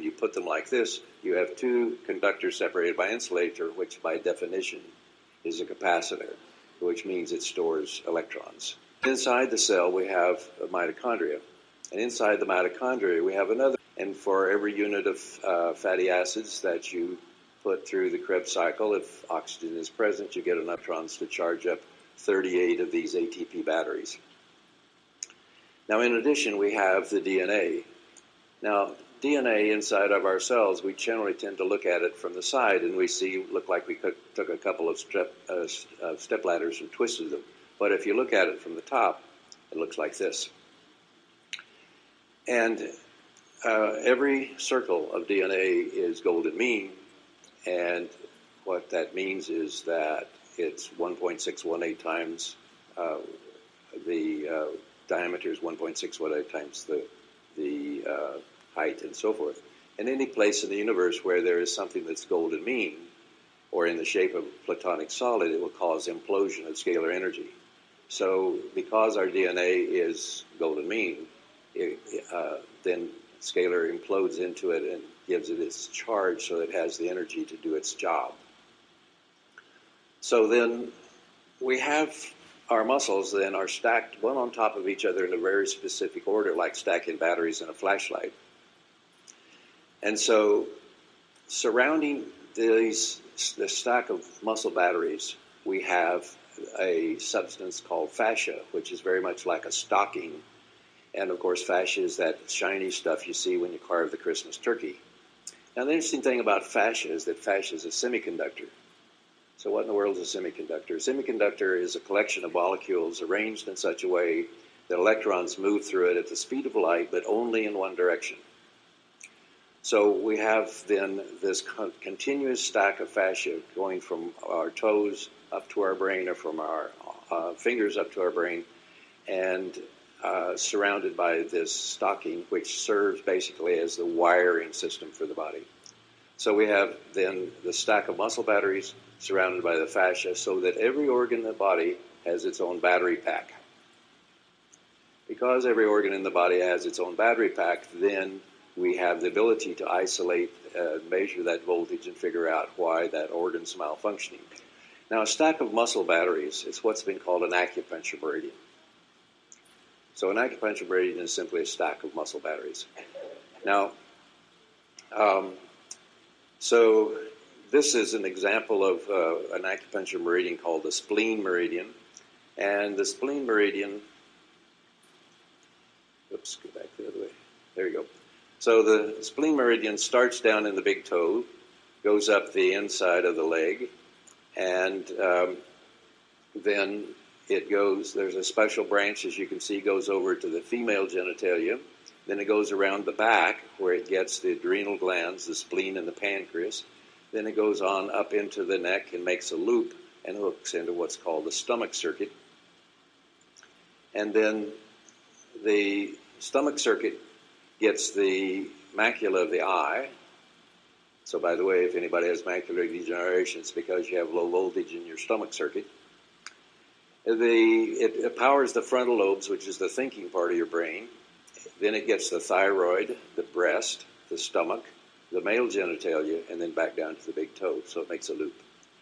when you put them like this, you have two conductors separated by insulator, which by definition is a capacitor, which means it stores electrons. Inside the cell, we have a mitochondria. And inside the mitochondria, we have another. And for every unit of fatty acids that you put through the Krebs cycle, if oxygen is present, you get enough electrons to charge up 38 of these ATP batteries. Now, in addition, we have the DNA. Now, DNA inside of our cells, we generally tend to look at it from the side, and we look like we took a couple of step ladders and twisted them. But if you look at it from the top, it looks like this. And every circle of DNA is golden mean, and what that means is that it's 1.618 times the diameter is 1.618 times the height and so forth. And any place in the universe where there is something that's golden mean, or in the shape of a platonic solid, it will cause implosion of scalar energy. So because our DNA is golden mean, then scalar implodes into it and gives it its charge so it has the energy to do its job. So then we have our muscles then are stacked one on top of each other in a very specific order, like stacking batteries in a flashlight. And so surrounding this stack of muscle batteries, we have a substance called fascia, which is very much like a stocking. And of course, fascia is that shiny stuff you see when you carve the Christmas turkey. Now, the interesting thing about fascia is that fascia is a semiconductor. So what in the world is a semiconductor? A semiconductor is a collection of molecules arranged in such a way that electrons move through it at the speed of light, but only in one direction. So we have then this continuous stack of fascia going from our toes up to our brain, or from our fingers up to our brain, and surrounded by this stocking, which serves basically as the wiring system for the body. So we have then the stack of muscle batteries surrounded by the fascia, so that every organ in the body has its own battery pack. Because every organ in the body has its own battery pack, then we have the ability to isolate, measure that voltage, and figure out why that organ's malfunctioning. Now, a stack of muscle batteries is what's been called an acupuncture meridian. So an acupuncture meridian is simply a stack of muscle batteries. Now, so this is an example of an acupuncture meridian called the spleen meridian. And the spleen meridian, oops, go back the other way. There you go. So the spleen meridian starts down in the big toe, goes up the inside of the leg, and then it goes, there's a special branch, as you can see, goes over to the female genitalia. Then it goes around the back where it gets the adrenal glands, the spleen and the pancreas. Then it goes on up into the neck and makes a loop and hooks into what's called the stomach circuit. And then the stomach circuit gets the macula of the eye. So by the way, if anybody has macular degeneration, it's because you have low voltage in your stomach circuit. It powers the frontal lobes, which is the thinking part of your brain. Then it gets the thyroid, the breast, the stomach, the male genitalia, and then back down to the big toe, so it makes a loop.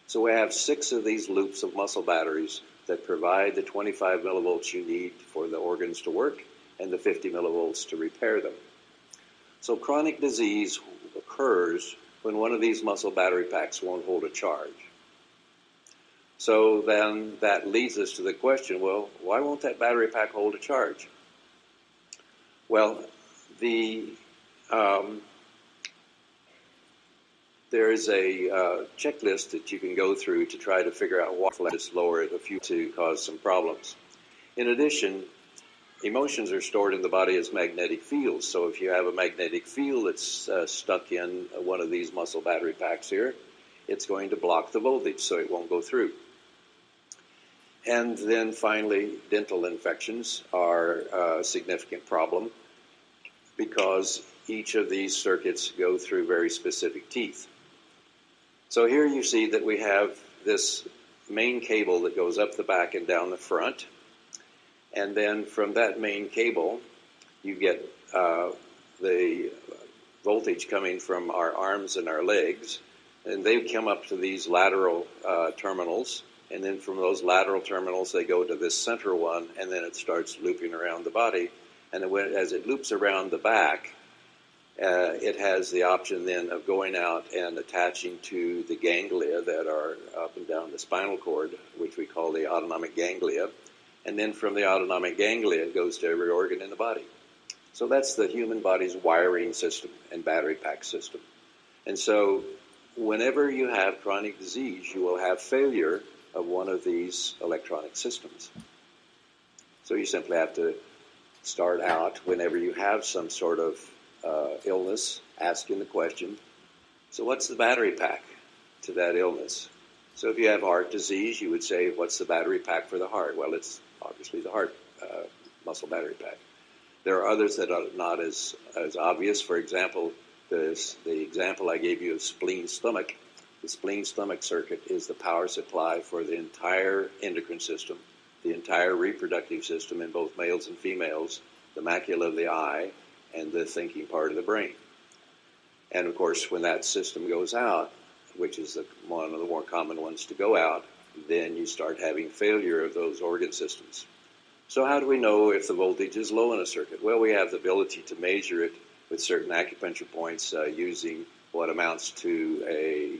So we have 6 of these loops of muscle batteries that provide the 25 millivolts you need for the organs to work and the 50 millivolts to repair them. So chronic disease occurs when one of these muscle battery packs won't hold a charge. So then that leads us to the question, well, why won't that battery pack hold a charge? Well, there is a checklist that you can go through to try to figure out what is lower a few to cause some problems. In addition, emotions are stored in the body as magnetic fields. So if you have a magnetic field that's stuck in one of these muscle battery packs here, it's going to block the voltage so it won't go through. And then finally, dental infections are a significant problem because each of these circuits go through very specific teeth. So here you see that we have this main cable that goes up the back and down the front. And then from that main cable, you get the voltage coming from our arms and our legs, and they come up to these lateral terminals, and then from those lateral terminals they go to this center one, and then it starts looping around the body. And then as it loops around the back, it has the option then of going out and attaching to the ganglia that are up and down the spinal cord, which we call the autonomic ganglia. And then from the autonomic ganglia, it goes to every organ in the body. So that's the human body's wiring system and battery pack system. And so whenever you have chronic disease, you will have failure of one of these electronic systems. So you simply have to start out whenever you have some sort of illness, asking the question, so what's the battery pack to that illness? So if you have heart disease, you would say, what's the battery pack for the heart? Well, it's obviously the heart muscle battery pack. There are others that are not as obvious. For example, the example I gave you of spleen-stomach. The spleen-stomach circuit is the power supply for the entire endocrine system, the entire reproductive system in both males and females, the macula of the eye, and the thinking part of the brain. And of course, when that system goes out, which is one of the more common ones to go out, then you start having failure of those organ systems. So how do we know if the voltage is low in a circuit? Well, we have the ability to measure it with certain acupuncture points using what amounts to a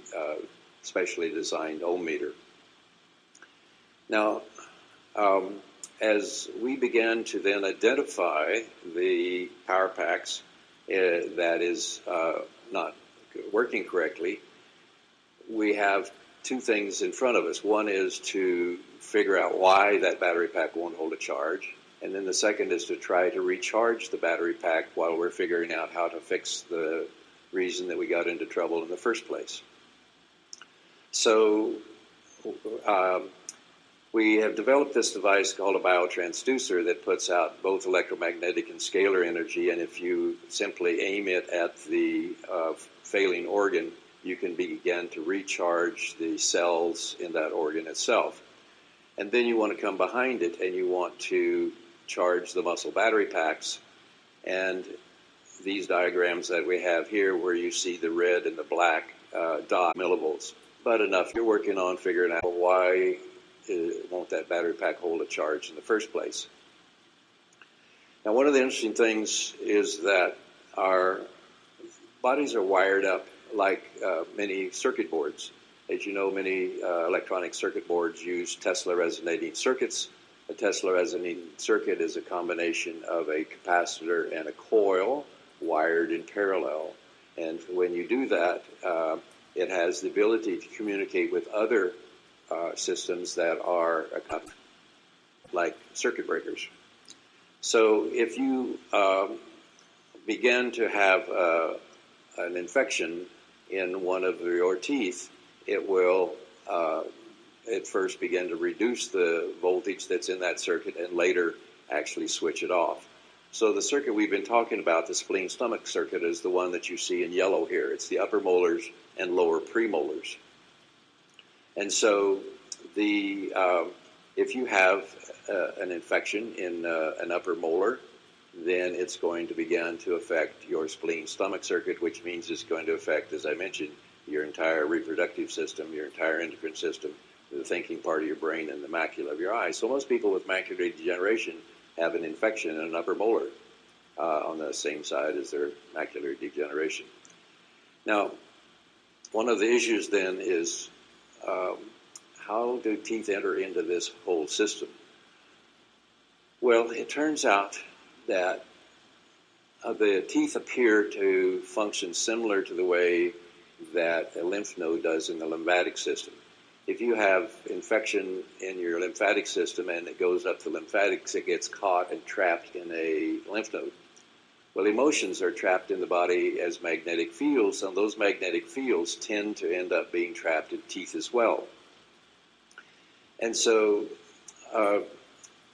specially designed ohm meter. Now, as we began to then identify the power packs that is not working correctly, we have two things in front of us. One is to figure out why that battery pack won't hold a charge, and then the second is to try to recharge the battery pack while we're figuring out how to fix the reason that we got into trouble in the first place. So we have developed this device called a biotransducer that puts out both electromagnetic and scalar energy, and if you simply aim it at the failing organ, you can begin to recharge the cells in that organ itself. And then you want to come behind it and you want to charge the muscle battery packs. And these diagrams that we have here, where you see the red and the black dot millivolts, but enough. You're working on figuring out why won't that battery pack hold a charge in the first place. Now, one of the interesting things is that our bodies are wired up like many circuit boards. As you know, many electronic circuit boards use Tesla resonating circuits. A Tesla resonating circuit is a combination of a capacitor and a coil wired in parallel. And when you do that, it has the ability to communicate with other systems that are like circuit breakers. So if you begin to have an infection in one of your teeth, it will at first begin to reduce the voltage that's in that circuit and later actually switch it off. So the circuit we've been talking about, the spleen-stomach circuit, is the one that you see in yellow here. It's the upper molars and lower premolars. And so if you have an infection in an upper molar, then it's going to begin to affect your spleen-stomach circuit, which means it's going to affect, as I mentioned, your entire reproductive system, your entire endocrine system, the thinking part of your brain, and the macula of your eye. So most people with macular degeneration have an infection in an upper molar on the same side as their macular degeneration. Now, one of the issues then is how do teeth enter into this whole system? Well, it turns out that the teeth appear to function similar to the way that a lymph node does in the lymphatic system. If you have infection in your lymphatic system and it goes up the lymphatics, it gets caught and trapped in a lymph node. Well, emotions are trapped in the body as magnetic fields, and those magnetic fields tend to end up being trapped in teeth as well. And so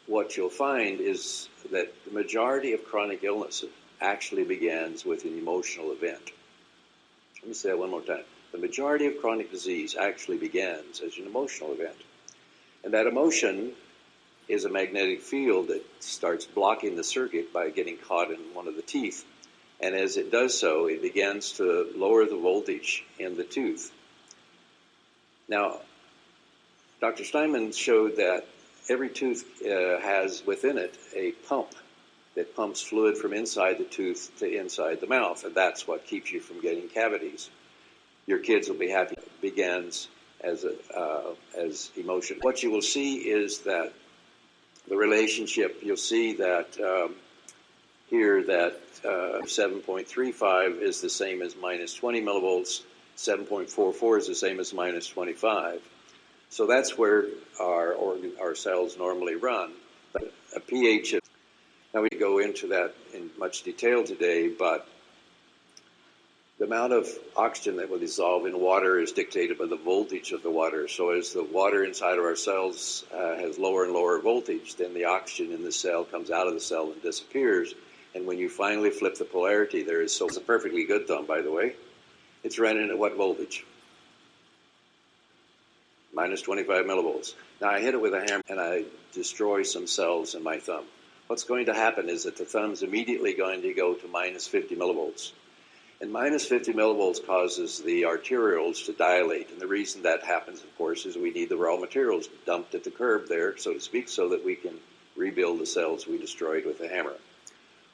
what you'll find is that the majority of chronic illness actually begins with an emotional event. Let me say that one more time. The majority of chronic disease actually begins as an emotional event. And that emotion is a magnetic field that starts blocking the circuit by getting caught in one of the teeth. And as it does so, it begins to lower the voltage in the tooth. Now, Dr. Steinman showed that every tooth has within it a pump that pumps fluid from inside the tooth to inside the mouth, and that's what keeps you from getting cavities. Your kids will be happy. It begins as emotion. What you will see is that the relationship, you'll see that here that 7.35 is the same as minus 20 millivolts, 7.44 is the same as minus 25. So that's where our cells normally run. But a pH, now we go into that in much detail today, but the amount of oxygen that will dissolve in water is dictated by the voltage of the water. So as the water inside of our cells has lower and lower voltage, then the oxygen in the cell comes out of the cell and disappears. And when you finally flip the polarity, it's a perfectly good thumb, by the way. It's running at what voltage? Minus 25 millivolts. Now I hit it with a hammer and I destroy some cells in my thumb. What's going to happen is that the thumb's immediately going to go to minus 50 millivolts. And minus 50 millivolts causes the arterioles to dilate. And the reason that happens, of course, is we need the raw materials dumped at the curb there, so to speak, so that we can rebuild the cells we destroyed with the hammer.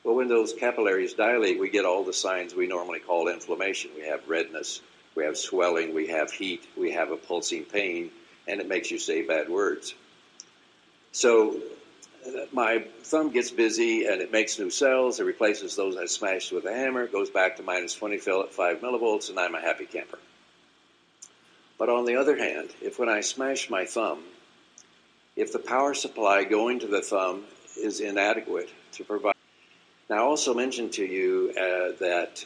Well, when those capillaries dilate, we get all the signs we normally call inflammation. We have redness, we have swelling, we have heat, we have a pulsing pain, and it makes you say bad words. So my thumb gets busy and it makes new cells. It replaces those I smashed with a hammer. It goes back to minus 25 millivolts, and I'm a happy camper. But on the other hand, if when I smash my thumb, if the power supply going to the thumb is inadequate to provide. Now, I also mentioned to you that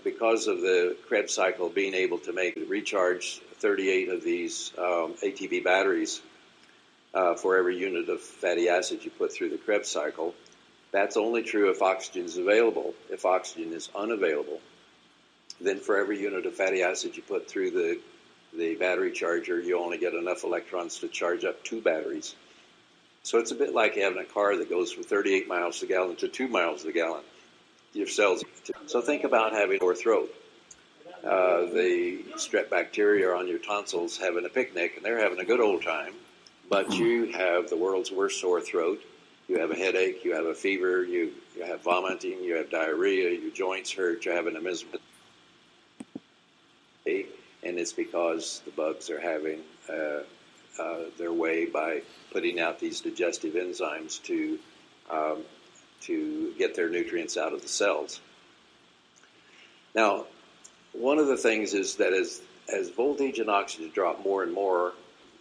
because of the Krebs cycle being able to recharge 38 of these ATV batteries for every unit of fatty acid you put through the Krebs cycle, that's only true if oxygen is available. If oxygen is unavailable, then for every unit of fatty acid you put through the battery charger, you only get enough electrons to charge up 2 batteries. So it's a bit like having a car that goes from 38 miles to the gallon to 2 miles to the gallon. Your cells. So think about having a sore throat. The strep bacteria are on your tonsils having a picnic, and they're having a good old time. But you have the world's worst sore throat. You have a headache. You have a fever. You have vomiting. You have diarrhea. Your joints hurt. You're having a miserable day, and it's because the bugs are having their way by putting out these digestive enzymes to get their nutrients out of the cells. Now, one of the things is that as voltage and oxygen drop more and more,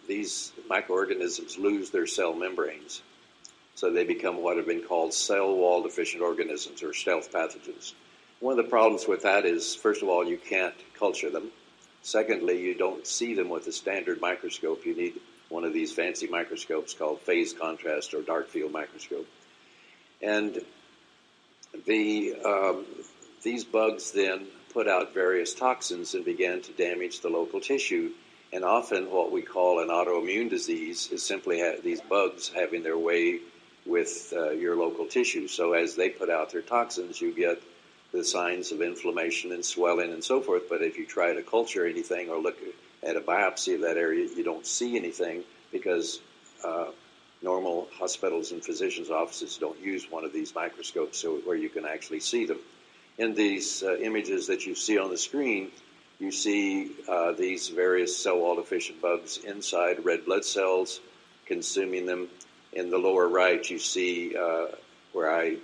these microorganisms lose their cell membranes. So they become what have been called cell wall deficient organisms, or stealth pathogens. One of the problems with that is, first of all, you can't culture them. Secondly, you don't see them with a standard microscope. You need one of these fancy microscopes called phase contrast or dark field microscope. And these bugs then put out various toxins and began to damage the local tissue. And often what we call an autoimmune disease is simply these bugs having their way with your local tissue. So as they put out their toxins, you get the signs of inflammation and swelling and so forth. But if you try to culture anything or look at a biopsy of that area, you don't see anything because normal hospitals and physicians' offices don't use one of these microscopes where you can actually see them. In these images that you see on the screen, you see these various cell wall deficient bugs inside red blood cells, consuming them. In the lower right, you see where I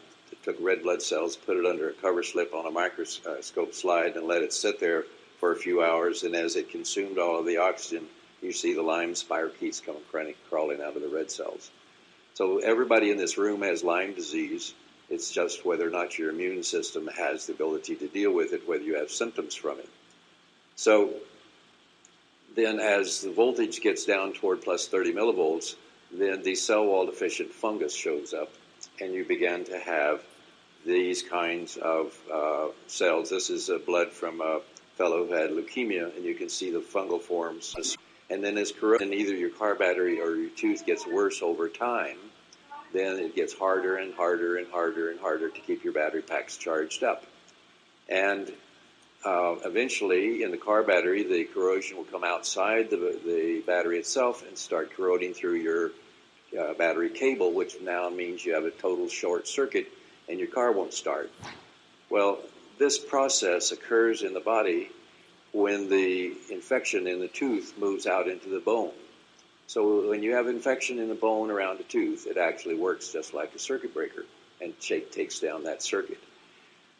took red blood cells, put it under a cover slip on a microscope slide, and let it sit there for a few hours. And as it consumed all of the oxygen, you see the Lyme spirochetes crawling out of the red cells. So everybody in this room has Lyme disease. It's just whether or not your immune system has the ability to deal with it, whether you have symptoms from it. So then as the voltage gets down toward plus 30 millivolts, then the cell wall deficient fungus shows up, and you begin to have these kinds of cells. This is blood from a fellow who had leukemia, and you can see the fungal forms. And then as corrosion, either your car battery or your tooth gets worse over time, then it gets harder and harder and harder and harder to keep your battery packs charged up. And eventually, in the car battery, the corrosion will come outside the battery itself and start corroding through your battery cable, which now means you have a total short circuit and your car won't start. Well, this process occurs in the body when the infection in the tooth moves out into the bone. So when you have infection in the bone around a tooth, it actually works just like a circuit breaker and takes down that circuit.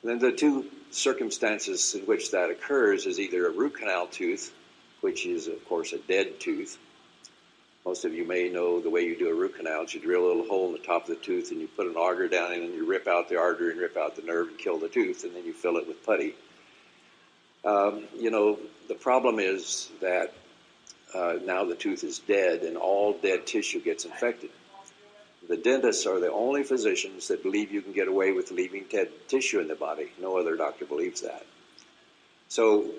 And then the two circumstances in which that occurs is either a root canal tooth, which is, of course, a dead tooth. Most of you may know the way you do a root canal is you drill a little hole in the top of the tooth and you put an auger down in and you rip out the artery and rip out the nerve and kill the tooth, and then you fill it with putty. The problem is that now the tooth is dead and all dead tissue gets infected. The dentists are the only physicians that believe you can get away with leaving dead tissue in the body. No other doctor believes that. So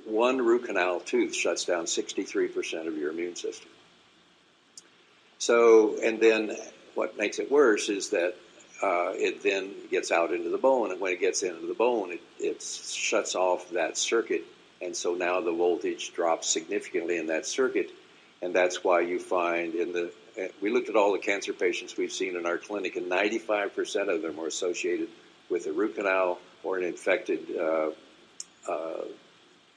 one root canal tooth shuts down 63% of your immune system. So, and then what makes it worse is that it then gets out into the bone, and when it gets into the bone, it shuts off that circuit, and so now the voltage drops significantly in that circuit, and that's why you find we looked at all the cancer patients we've seen in our clinic, and 95% of them were associated with a root canal or an infected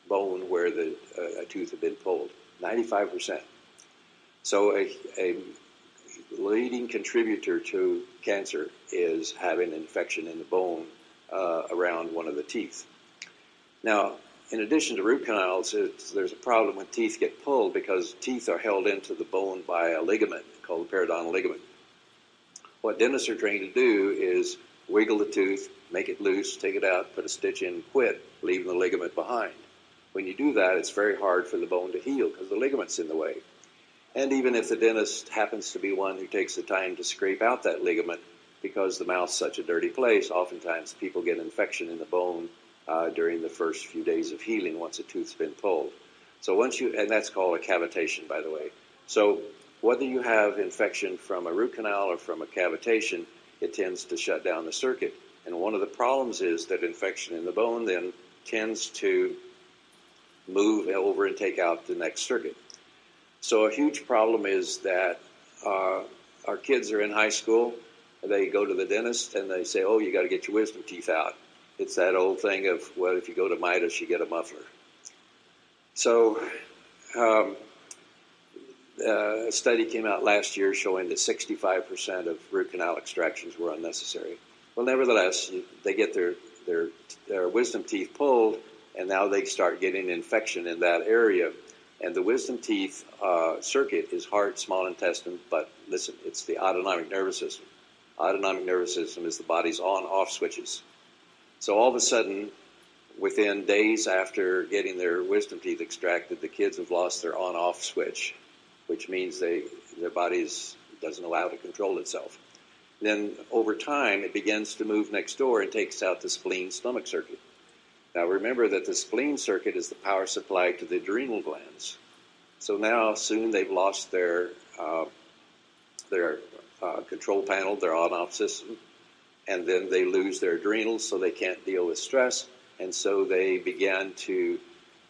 bone where a tooth had been pulled. 95%. So a leading contributor to cancer is having an infection in the bone around one of the teeth. Now, in addition to root canals, there's a problem when teeth get pulled because teeth are held into the bone by a ligament called the periodontal ligament. What dentists are trained to do is wiggle the tooth, make it loose, take it out, put a stitch in, quit, leaving the ligament behind. When you do that, it's very hard for the bone to heal because the ligament's in the way. And even if the dentist happens to be one who takes the time to scrape out that ligament, because the mouth's such a dirty place, oftentimes people get infection in the bone during the first few days of healing once a tooth's been pulled. So and that's called a cavitation, by the way. So whether you have infection from a root canal or from a cavitation, it tends to shut down the circuit. And one of the problems is that infection in the bone then tends to move over and take out the next circuit. So a huge problem is that our kids are in high school, they go to the dentist and they say, oh, you got to get your wisdom teeth out. It's that old thing of, well, if you go to Midas, you get a muffler. So a study came out last year showing that 65% of root canal extractions were unnecessary. Well, nevertheless, they get their wisdom teeth pulled, and now they start getting infection in that area. And the wisdom teeth circuit is heart, small intestine, but listen, it's the autonomic nervous system. Autonomic nervous system is the body's on-off switches. So all of a sudden, within days after getting their wisdom teeth extracted, the kids have lost their on-off switch, which means their body doesn't know how to control itself. Then over time, it begins to move next door and takes out the spleen-stomach circuit. Now remember that the spleen circuit is the power supply to the adrenal glands. So now soon they've lost their control panel, their on-off system, and then they lose their adrenals, so they can't deal with stress, and so they began to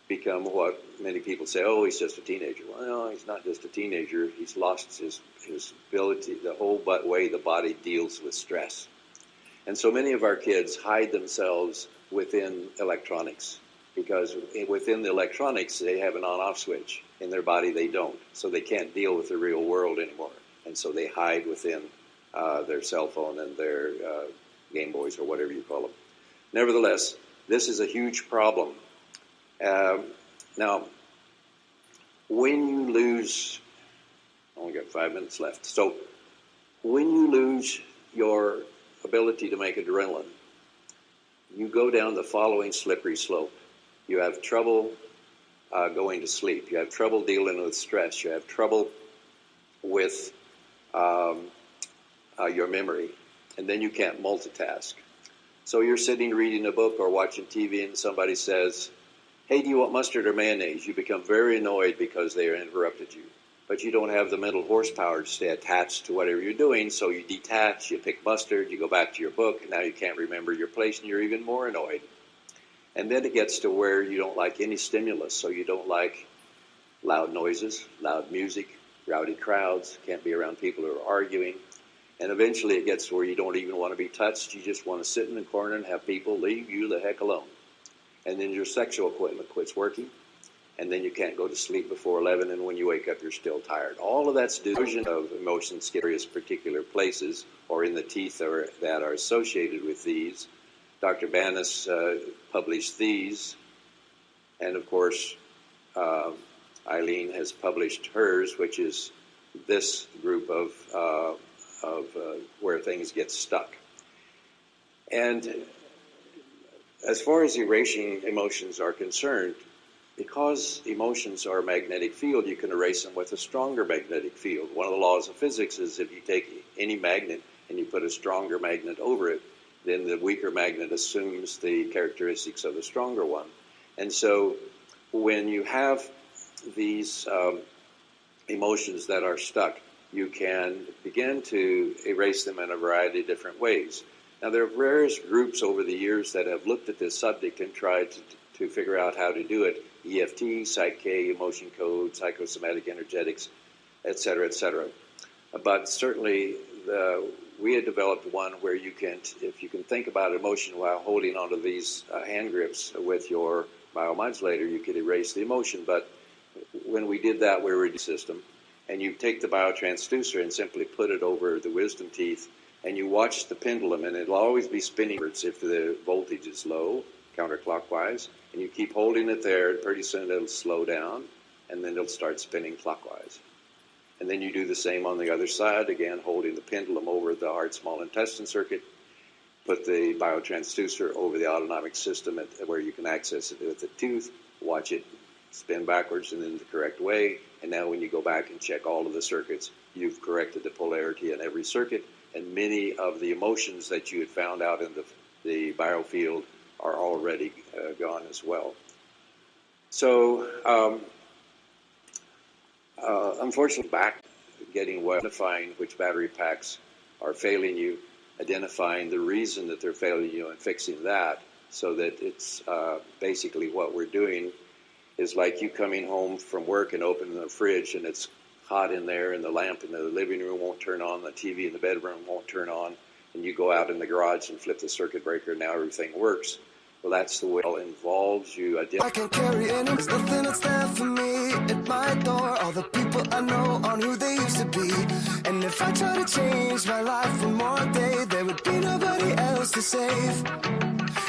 become what many people say, oh, he's just a teenager. Well, no, he's not just a teenager. He's lost his ability, the whole way the body deals with stress. And so many of our kids hide themselves within electronics, because within the electronics, they have an on-off switch. In their body, they don't. So they can't deal with the real world anymore. And so they hide within their cell phone and their Game Boys or whatever you call them. Nevertheless, this is a huge problem. Now, when you lose, I only got 5 minutes left. So when you lose your ability to make adrenaline, you go down the following slippery slope. You have trouble going to sleep. You have trouble dealing with stress. You have trouble with your memory. And then you can't multitask. So you're sitting reading a book or watching TV and somebody says, hey, do you want mustard or mayonnaise? You become very annoyed because they interrupted you. but you don't have the mental horsepower to stay attached to whatever you're doing, so you detach, you pick mustard, you go back to your book, and now you can't remember your place, and you're even more annoyed. And then it gets to where you don't like any stimulus, so you don't like loud noises, loud music, rowdy crowds, can't be around people who are arguing. And eventually it gets to where you don't even want to be touched. You just want to sit in the corner and have people leave you the heck alone. And then your sexual equipment quits working, and then you can't go to sleep before 11, and when you wake up, you're still tired. All of that's due to of emotions in various particular places or in the teeth that are associated with these. Dr. Banas published these, and of course, Eileen has published hers, which is this group of where things get stuck. And as far as erasing emotions are concerned, because emotions are a magnetic field, you can erase them with a stronger magnetic field. One of the laws of physics is if you take any magnet and you put a stronger magnet over it, then the weaker magnet assumes the characteristics of the stronger one. And so when you have these emotions that are stuck, you can begin to erase them in a variety of different ways. Now, there are various groups over the years that have looked at this subject and tried to figure out how to do it. EFT, Psych-K, emotion code, psychosomatic energetics, et cetera, et cetera. But certainly we had developed one where you can, if you can think about emotion while holding onto these hand grips with your biomodulator, you could erase the emotion. But when we did that, we were in the system. And you take the biotransducer and simply put it over the wisdom teeth, and you watch the pendulum, and it'll always be spinning if the voltage is low, counterclockwise, and you keep holding it there, and pretty soon it'll slow down, and then it'll start spinning clockwise. And then you do the same on the other side, again, holding the pendulum over the heart small intestine circuit, put the biotransducer over the autonomic system where you can access it with the tooth, watch it spin backwards and in the correct way, and now when you go back and check all of the circuits, you've corrected the polarity in every circuit, and many of the emotions that you had found out in the biofield are already gone as well. So, unfortunately, back getting well, identifying which battery packs are failing you, identifying the reason that they're failing you and fixing that, so that it's basically what we're doing is like you coming home from work and opening the fridge and it's hot in there and the lamp in the living room won't turn on, the TV in the bedroom won't turn on, and you go out in the garage and flip the circuit breaker and now everything works. Well, that's the way it all involves you. I can carry any, there's nothing that's there for me at my door. All the people I know aren't who they used to be. And if I try to change my life one more day, there would be nobody else to save.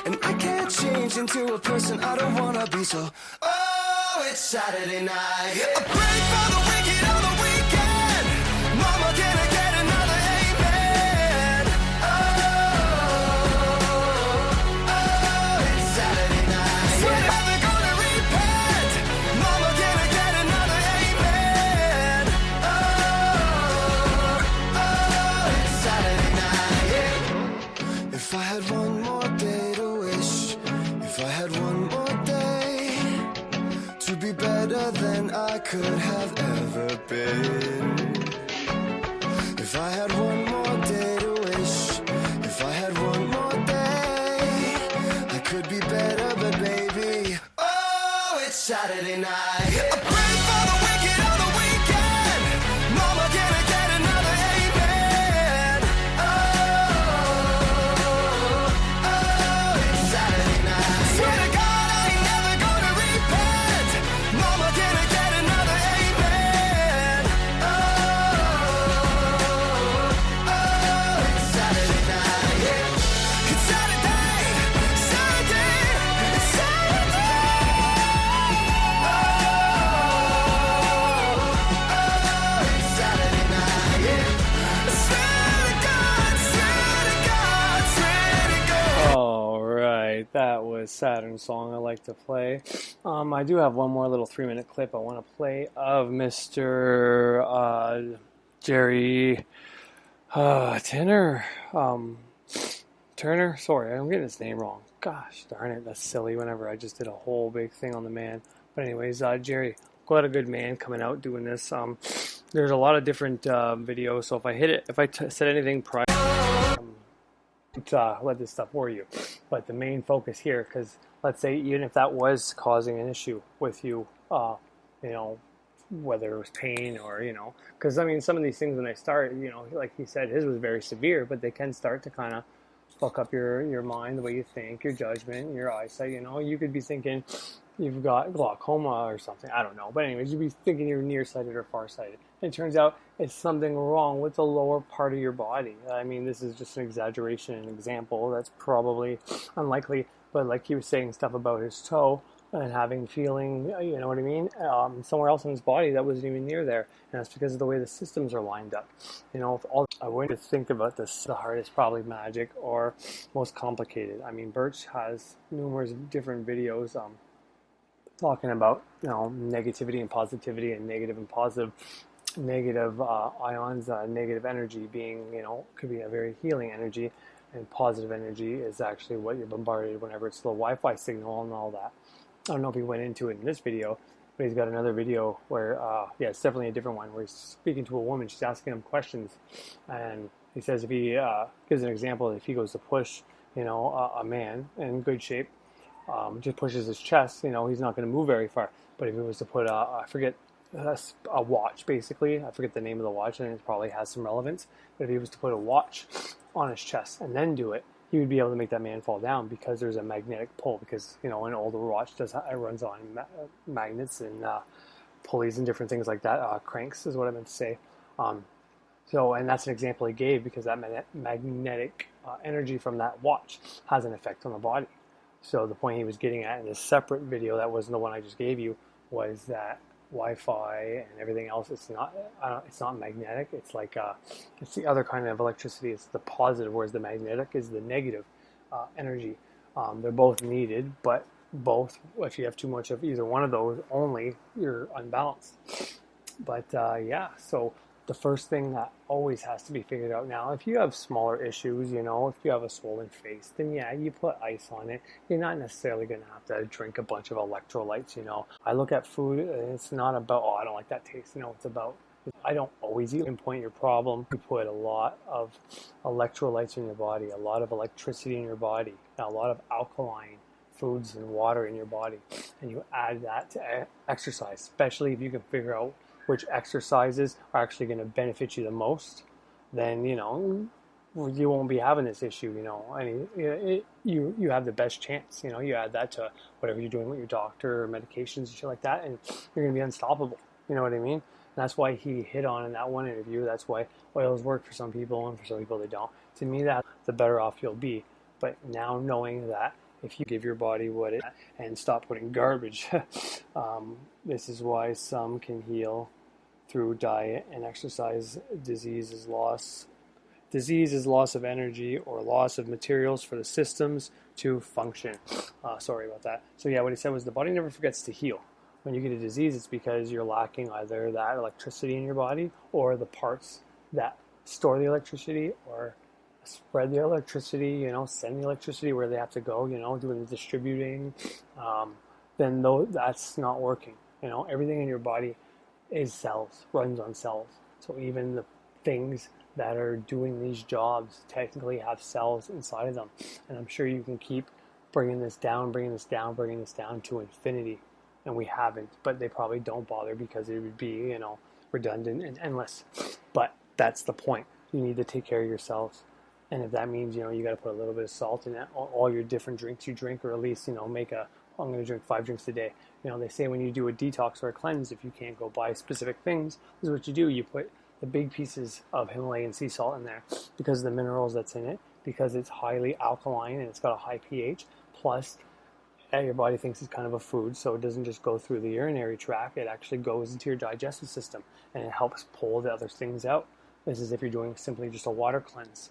And I can't change into a person I don't wanna be, so oh, it's Saturday night. Yeah. I pray for the wicked on the weekend. Mama, can I get another amen? Oh, it's Saturday night. So yeah. Never gonna repent. Mama, can I get another amen? Oh, it's Saturday night. Yeah. If I had one more day to wish, if I had one more day to be better than I could have ever been. If I had one more day to wish, if I had one more day, I could be better, but baby, oh, it's Saturday night. I pray for the wicked on the weekend. Mama, can I get another amen? Oh, it's Saturday night. Swear to God, I ain't never gonna repent. Mama, can I get another amen? Oh, it's Saturday night. Yeah. It's Saturday, Saturday, it's Saturday. Oh, it's Saturday night. Yeah. Swear to God, swear to God, swear to God. All right, that was Saturn's song I like to play. I do have one more little 3-minute clip I want to play of Mr. Jerry Turner. Sorry, I'm getting his name wrong. Gosh darn it, that's silly whenever I just did a whole big thing on the man. But anyways, Jerry, quite a good man coming out doing this. There's a lot of different videos, so if I said anything prior, let this stuff worry you. But the main focus here, because let's say even if that was causing an issue with you, you know, whether it was pain or, you know, because I mean, some of these things when they start, you know, like he said, his was very severe, but they can start to kind of fuck up your mind, the way you think, your judgment, your eyesight. You know, you could be thinking you've got glaucoma or something. I don't know. But anyways, you'd be thinking you're nearsighted or farsighted. And it turns out it's something wrong with the lower part of your body. I mean, this is just an exaggeration, an example. That's probably unlikely. But like he was saying stuff about his toe and having feeling, you know what I mean, somewhere else in his body that wasn't even near there. And that's because of the way the systems are lined up. You know, if all I wouldn't think about this, the heart is probably magic or most complicated. I mean, Birch has numerous different videos talking about, you know, negativity and positivity and negative and positive. Negative ions, negative energy being, you know, could be a very healing energy, and positive energy is actually what you're bombarded whenever it's the Wi-Fi signal and all that. I don't know if he went into it in this video, but he's got another video where, yeah, it's definitely a different one, where he's speaking to a woman. She's asking him questions, and he says if he gives an example, if he goes to push, you know, a man in good shape, just pushes his chest, you know, he's not going to move very far. But if he was to put, I forget, a watch, basically, I forget the name of the watch, and it probably has some relevance, but if he was to put a watch on his chest and then do it, he would be able to make that man fall down because there's a magnetic pull. Because, you know, an older watch it runs on magnets and pulleys and different things like that. Cranks is what I meant to say. So, and that's an example he gave because that magnetic energy from that watch has an effect on the body. So the point he was getting at in this separate video, that wasn't the one I just gave you, was that Wi-Fi and everything else, it's not magnetic. It's like it's the other kind of electricity. It's the positive, whereas the magnetic is the negative energy. They're both needed, but both, if you have too much of either one of those only, you're unbalanced. But yeah, so the first thing that always has to be figured out now, if you have smaller issues, you know, if you have a swollen face, then yeah, you put ice on it. You're not necessarily going to have to drink a bunch of electrolytes, you know. I look at food, and it's not about, oh, I don't like that taste. You know, it's about, I don't always pinpoint your problem. You put a lot of electrolytes in your body, a lot of electricity in your body, a lot of alkaline foods and water in your body, and you add that to exercise, especially if you can figure out which exercises are actually going to benefit you the most, then, you know, you won't be having this issue, you know. I mean, you have the best chance, you know. You add that to whatever you're doing with your doctor or medications and shit like that, and you're going to be unstoppable. You know what I mean? And that's why he hit on in that one interview. That's why oils work for some people and for some people they don't. To me, that's the better off you'll be. But now knowing that, if you give your body what it and stop putting garbage, this is why some can heal through diet and exercise. Disease is loss of energy or loss of materials for the systems to function. Sorry about that. So yeah, what he said was the body never forgets to heal. When you get a disease, it's because you're lacking either that electricity in your body or the parts that store the electricity or spread the electricity, you know, send the electricity where they have to go, you know, doing the distributing, then that's not working. You know, everything in your body is cells, runs on cells. So even the things that are doing these jobs technically have cells inside of them. And I'm sure you can keep bringing this down to infinity. And we haven't, but they probably don't bother because it would be, you know, redundant and endless. But that's the point. You need to take care of yourselves. And if that means, you know, you got to put a little bit of salt in all your different drinks you drink, or at least, you know, I'm going to drink 5 drinks a day. You know, they say when you do a detox or a cleanse, if you can't go buy specific things, this is what you do. You put the big pieces of Himalayan sea salt in there because of the minerals that's in it, because it's highly alkaline and it's got a high pH. Plus, your body thinks it's kind of a food, so it doesn't just go through the urinary tract. It actually goes into your digestive system, and it helps pull the other things out. This is if you're doing simply just a water cleanse.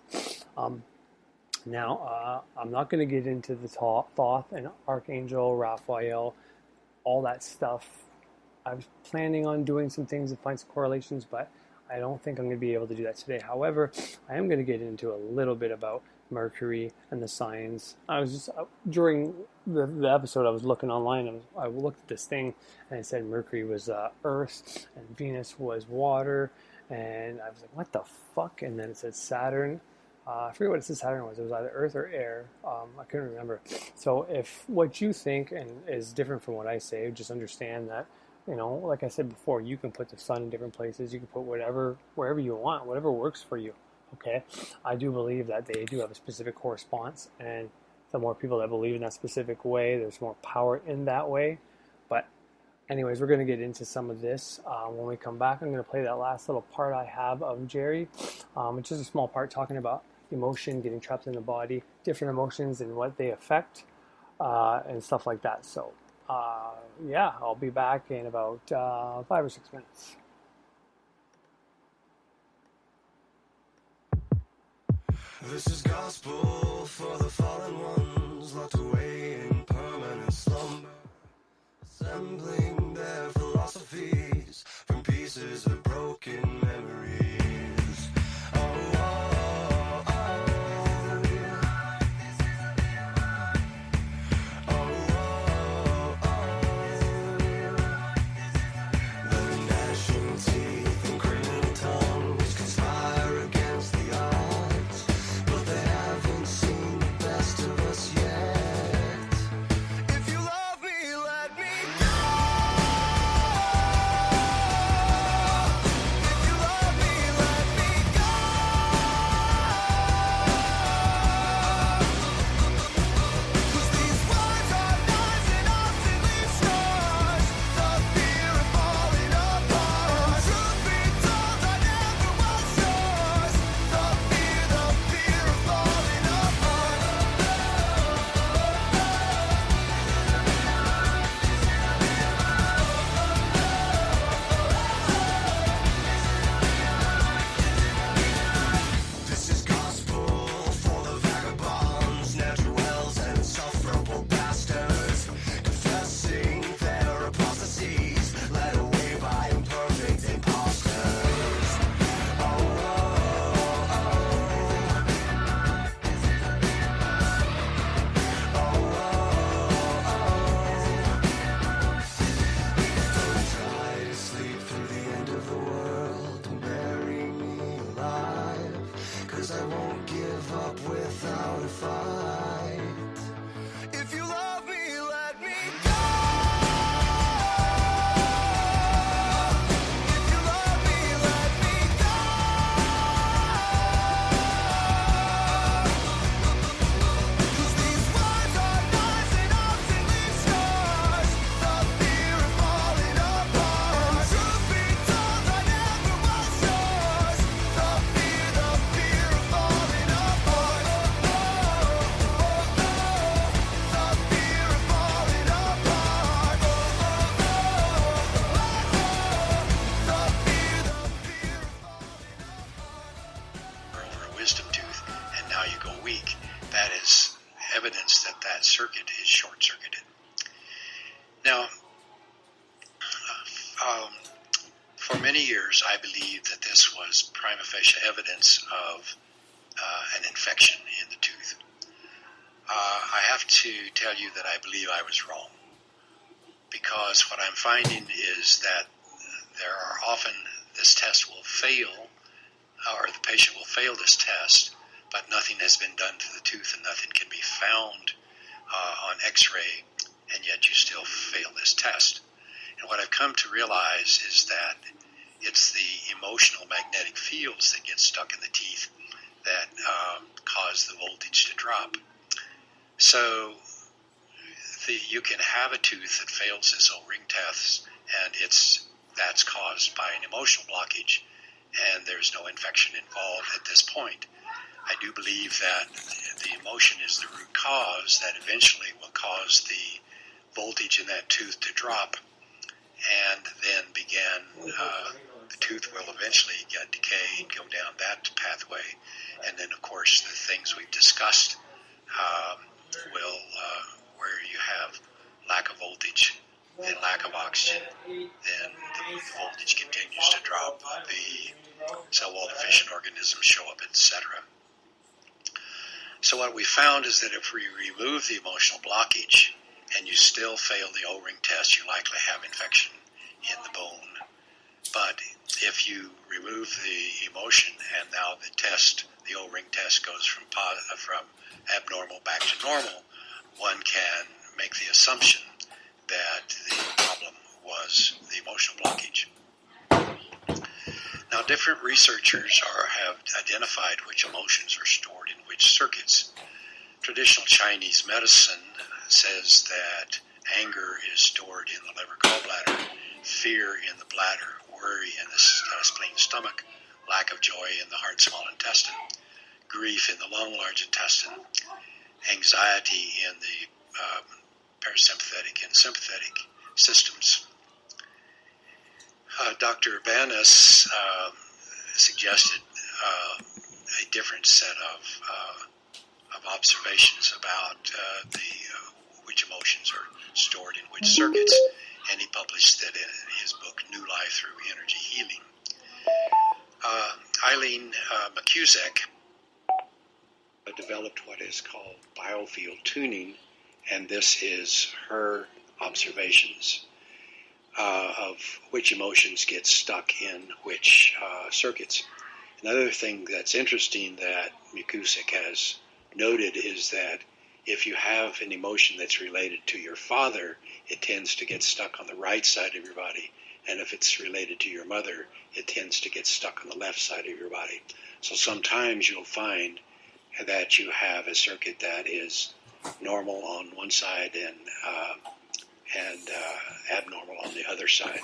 Now, I'm not going to get into the Thoth and Archangel, Raphael, all that stuff. I was planning on doing some things and find some correlations, but I don't think I'm going to be able to do that today. However, I am going to get into a little bit about Mercury and the signs. I was just during the episode I was looking online, I looked at this thing, and it said Mercury was Earth, and Venus was water, and I was like, what the fuck? And then it said Saturn. I forget what it said Saturn was. It was either Earth or air. I couldn't remember. So if what you think and is different from what I say, just understand that, like I said before, you can put the sun in different places. You can put wherever you want, whatever works for you. Okay? I do believe that they do have a specific correspondence, and the more people that believe in that specific way, there's more power in that way. But anyways, we're going to get into some of this when we come back. I'm going to play that last little part I have of Jerry. It's just a small part talking about emotion, getting trapped in the body, different emotions and what they affect, and stuff like that. So, yeah, I'll be back in about 5 or 6 minutes. This is gospel for the fallen ones, locked away in permanent slumber, assembling their philosophies from pieces of broken memories. Oh, oh, oh, oh, oh, oh. The gnashing teeth and grinning tongues conspire against the odds, but they haven't seen the best of us yet. If you love me, let me go. If you love me, let me go. 'Cause these words are knives and often leave scars. The fear of falling apart. Truth be told, I never was yours. The fear of falling apart. This is gospel for the vagabonds, ne'er-do-wells, and insufferable bastards, confessing their apostasies, led away by imperfect imposters. Oh, oh, oh. Don't try to sleep through the end of the world and bury me alive, 'cause I won't give up without a fight. If you love me, let me go. If you love me, let me go. 'Cause these words are knives and often leave scars. The fear of falling apart. Truth be told, I never was yours. The fear of falling apart. The fear of falling apart. Over a wisdom tooth, and now you go weak. That is evidence that that circuit is short-circuited. Now, for many years, I believed that this was prima facie evidence of an infection in the tooth. I have to tell you that I believe I was wrong, because what I'm finding is that there are often this test will fail, or the patient will fail this test, but nothing has been done to the tooth and nothing can be found on x-ray, and yet you still fail this test. And what I've come to realize is that it's the emotional magnetic fields that get stuck in the teeth that cause the voltage to drop. So you can have a tooth that fails this O-ring test, and that's caused by an emotional blockage, and there's no infection involved at this point. I do believe that the emotion is the root cause that eventually will cause the voltage in that tooth to drop, and then the tooth will eventually get decayed, go down that pathway, and then of course the things we've discussed will, where you have lack of voltage and lack of oxygen, then the voltage continues to drop, the cell wall deficient organisms show up, etc. So what we found is that if we remove the emotional blockage, still fail the O-ring test, you likely have infection in the bone. But if you remove the emotion and now the O-ring test goes from abnormal back to normal, one can make the assumption that the problem was the emotional blockage. Now, different researchers have identified which emotions are stored in which circuits. Traditional Chinese medicine says that anger is stored in the liver gallbladder, fear in the bladder, worry in the spleen stomach, lack of joy in the heart small intestine, grief in the lung large intestine, anxiety in the parasympathetic and sympathetic systems. Dr. Banas suggested a different set of observations about which emotions are stored in which circuits, and he published that in his book, New Life Through Energy Healing. Eileen McCusick developed what is called biofield tuning, and this is her observations of which emotions get stuck in which circuits. Another thing that's interesting that McCusick has noted is that if you have an emotion that's related to your father, it tends to get stuck on the right side of your body. And if it's related to your mother, it tends to get stuck on the left side of your body. So sometimes you'll find that you have a circuit that is normal on one side and abnormal on the other side.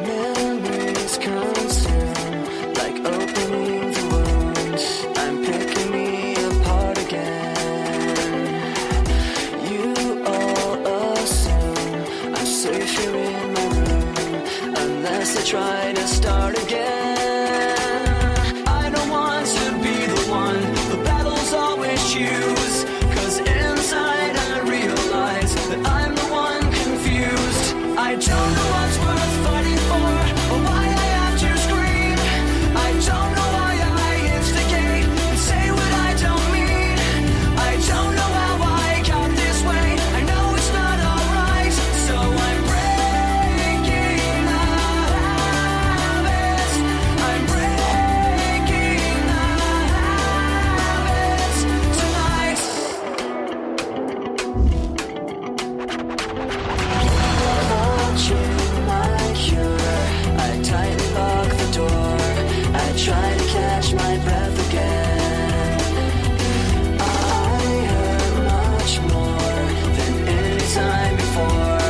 Memories consume like opening the wound. I'm picking me apart again. You all assume I'm safe here in my room unless I try to start again. I don't want to be the one the battles always choose, 'cause inside I realize that I'm the one confused. I don't know what's worth fighting for or why I have to scream. I don't know why I instigate and say what I don't mean. I don't know how I got this way. I know it's not alright, so I'm breaking the habits. I'm breaking the habits tonight. Watching my cure, I tightly lock the door. I try to catch my breath again. I hurt much more than any time before.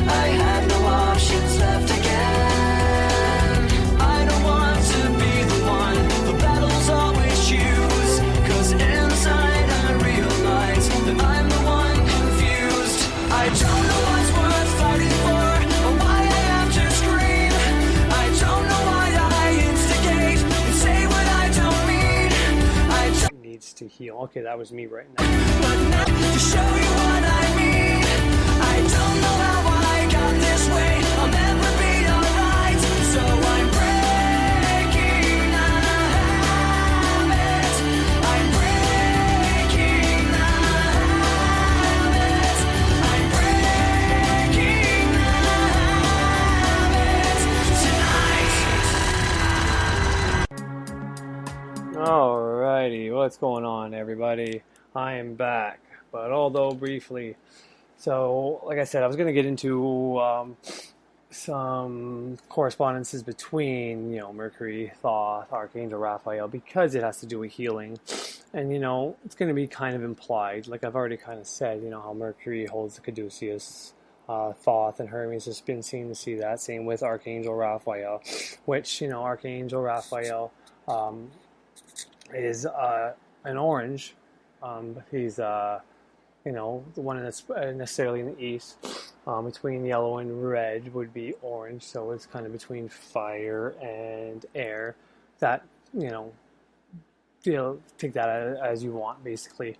I had no options left again. I don't want to be the one the battles always choose, 'cause inside I realize that I'm the one confused. I don't know what's worth fighting for or why I have to scream. I don't know why I instigate and say what I don't mean. I don't Needs to heal. Okay, that was me right now. but not to show you what I mean. I don't know how I got this way. I'll never be alright, so I'm breaking the habit. I'm breaking the habit. I'm breaking the habit tonight. Alrighty, what's going on, everybody? I am back, but although briefly. So, like I said, I was going to get into some correspondences between, Mercury, Thoth, Archangel Raphael, because it has to do with healing. And, it's going to be kind of implied, like I've already kind of said, how Mercury holds the caduceus. Thoth and Hermes has been seen to see that. Same with Archangel Raphael, which, Archangel Raphael is an orange. He's, the one that's necessarily in the east. Between yellow and red would be orange, so it's kind of between fire and air. That, take that as you want, basically.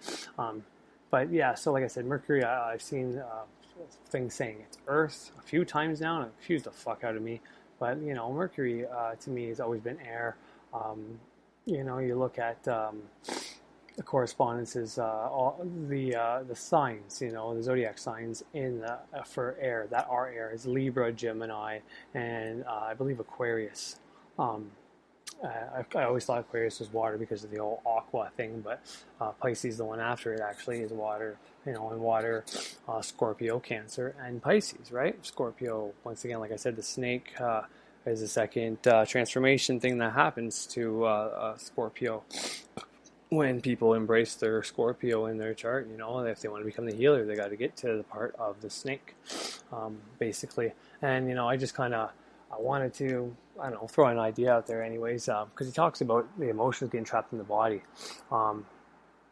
But yeah, so like I said, Mercury, I've seen things saying it's Earth a few times now, and it confused the fuck out of me. But Mercury to me has always been air. You look at the correspondences, all the signs, the zodiac signs for air that are air is Libra, Gemini, and I believe Aquarius. I always thought Aquarius was water because of the whole aqua thing, but Pisces, the one after it, actually is water. And water, Scorpio, Cancer, and Pisces, right? Scorpio, once again, like I said, the snake is the second transformation thing that happens to Scorpio when people embrace their Scorpio in their chart. If they want to become the healer, they got to get to the part of the snake, basically. And I just kind of wanted to, throw an idea out there anyways, because he talks about the emotions getting trapped in the body.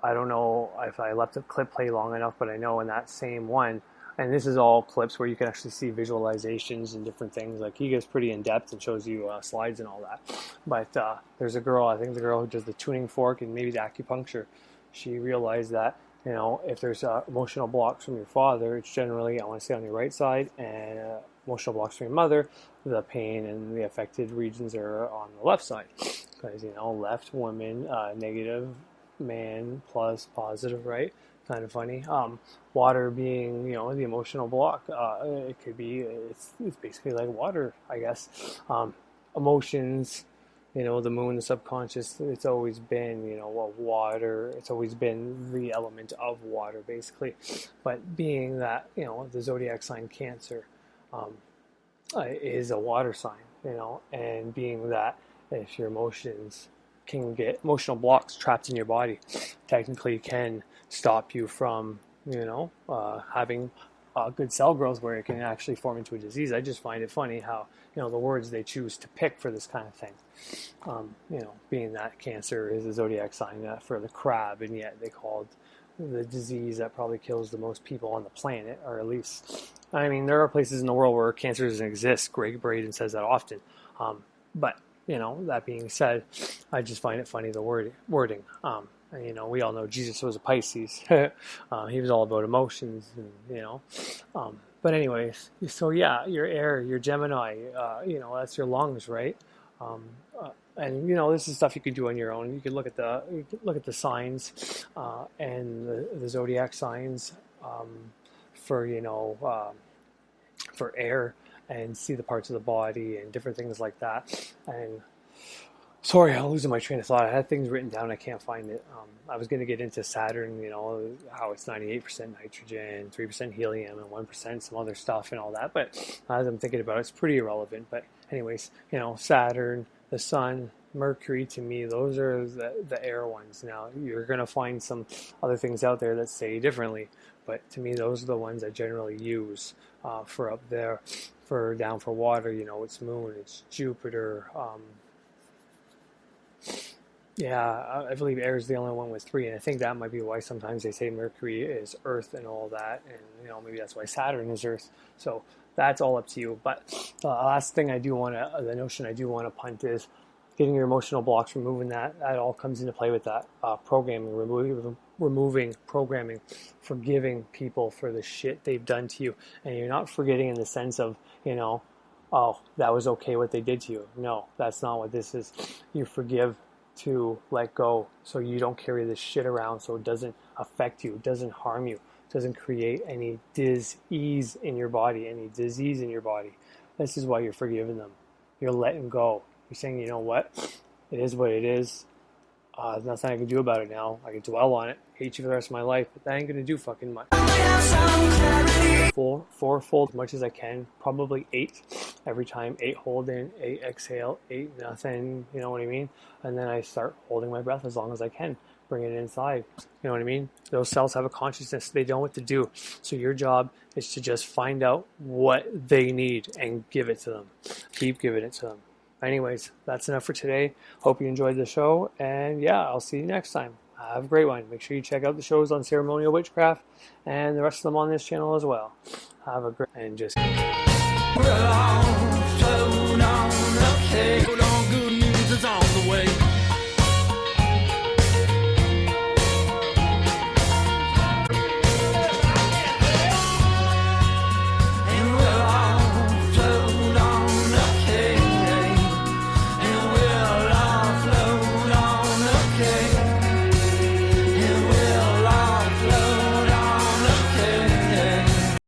I don't know if I left the clip play long enough, but I know in that same one, and this is all clips where you can actually see visualizations and different things. Like, he gets pretty in depth and shows you slides and all that. But there's a girl, I think the girl who does the tuning fork and maybe the acupuncture, she realized that, if there's emotional blocks from your father, it's generally, I want to say, on your right side, and emotional blocks from your mother, the pain and the affected regions are on the left side. Because, left woman, negative, man plus positive, right? Kind of funny. Water being, the emotional block. It could be, it's basically like water, I guess. Emotions, the moon, the subconscious, it's always been, water. It's always been the element of water, basically. But being that, the zodiac sign Cancer is a water sign, and being that if your emotions can get emotional blocks trapped in your body, technically can stop you from, having good cell growth where it can actually form into a disease. I just find it funny how, the words they choose to pick for this kind of thing. Being that Cancer is a zodiac sign for the crab, and yet they called the disease that probably kills the most people on the planet, or at least, there are places in the world where cancer doesn't exist. Greg Braden says that often. But that being said, I just find it funny, the wording. And, we all know Jesus was a Pisces. He was all about emotions, and, but anyways, so yeah, your air, your Gemini, that's your lungs, right? And this is stuff you can do on your own. You can look at the signs and the zodiac signs for air, and see the parts of the body and different things like that. And sorry, I'm losing my train of thought. I had things written down. I can't find it. I was going to get into Saturn, how it's 98% nitrogen, 3% helium, and 1% some other stuff and all that. But as I'm thinking about it, it's pretty irrelevant. But anyways, Saturn, the sun, Mercury, to me, those are the air ones. Now, you're going to find some other things out there that say differently. But to me, those are the ones I generally use for up there. For down for water, it's moon, it's Jupiter. I believe air is the only one with 3, and I think that might be why sometimes they say Mercury is Earth and all that, and maybe that's why Saturn is Earth. So that's all up to you. But the last thing the notion I do want to punt is getting your emotional blocks, removing that all comes into play with that. Programming, removing programming, forgiving people for the shit they've done to you. And you're not forgetting in the sense of, oh, that was okay what they did to you. No, that's not what this is. You forgive to let go so you don't carry this shit around, so it doesn't affect you, it doesn't harm you, it doesn't create any disease in your body, any disease in your body. This is why you're forgiving them. You're letting go. You're saying, you know what? It is what it is. There's nothing I can do about it now. I can dwell on it, hate you for the rest of my life, but that ain't gonna do fucking much. Fourfold as much as I can, probably 8 every time. 8 hold in, 8 exhale, 8 nothing, you know what I mean? And then I start holding my breath as long as I can, bring it inside, you know what I mean? Those cells have a consciousness, they know what to do. So your job is to just find out what they need and give it to them. Keep giving it to them. Anyways, that's enough for today. Hope you enjoyed the show, and yeah, I'll see you next time. Have a great one. Make sure you check out the shows on Ceremonial Witchcraft and the rest of them on this channel as well. Have a great, and just